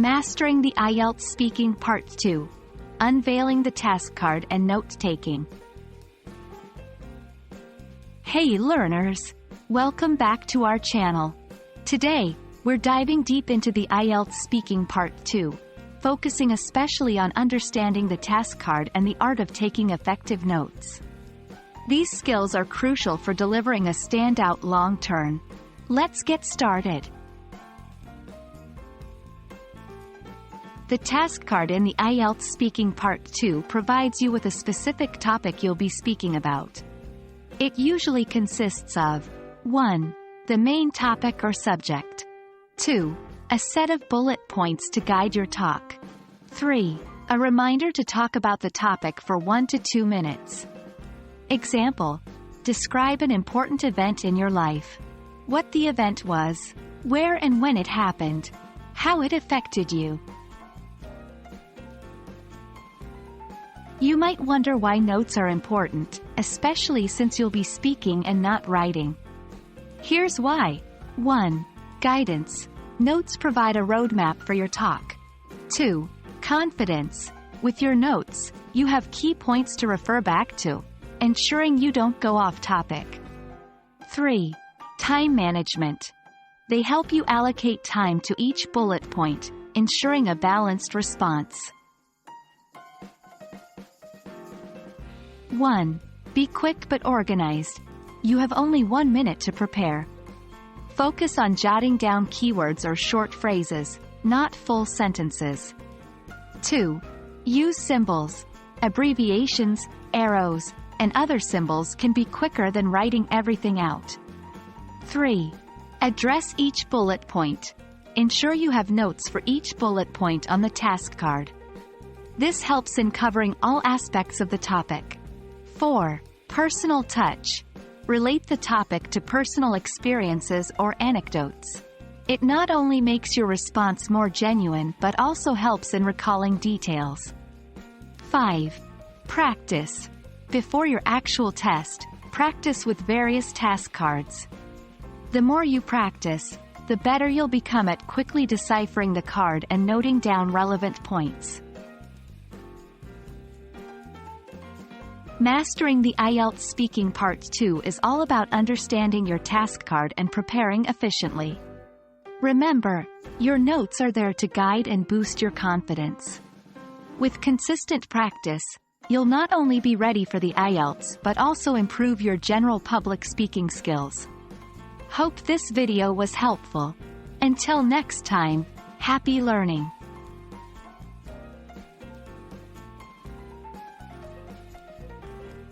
Mastering the IELTS Speaking Part 2. Unveiling the task card and note-taking. Hey learners! Welcome back to our channel. Today, we're diving deep into the IELTS Speaking Part 2, focusing especially on understanding the task card and the art of taking effective notes. These skills are crucial for delivering a standout long-term. Let's get started. The task card in the IELTS Speaking Part 2 provides you with a specific topic you'll be speaking about. It usually consists of 1. The main topic or subject. 2. A set of bullet points to guide your talk. 3. A reminder to talk about the topic for 1 to 2 minutes. Example: describe an important event in your life. What the event was, where and when it happened, how it affected you. You might wonder why notes are important, especially since you'll be speaking and not writing. Here's why. 1. Guidance. Notes provide a roadmap for your talk. 2. Confidence. With your notes, you have key points to refer back to, ensuring you don't go off topic. 3. Time management. They help you allocate time to each bullet point, ensuring a balanced response. 1. Be quick but organized. You have only 1 minute to prepare. Focus on jotting down keywords or short phrases, not full sentences. 2. Use symbols. Abbreviations, arrows, and other symbols can be quicker than writing everything out. 3. Address each bullet point. Ensure you have notes for each bullet point on the task card. This helps in covering all aspects of the topic. 4. Personal touch. Relate the topic to personal experiences or anecdotes. It not only makes your response more genuine but also helps in recalling details. 5. Practice. Before your actual test, practice with various task cards. The more you practice, the better you'll become at quickly deciphering the card and noting down relevant points. Mastering the IELTS Speaking Part 2 is all about understanding your task card and preparing efficiently. Remember, your notes are there to guide and boost your confidence. With consistent practice, you'll not only be ready for the IELTS but also improve your general public speaking skills. Hope this video was helpful. Until next time, happy learning!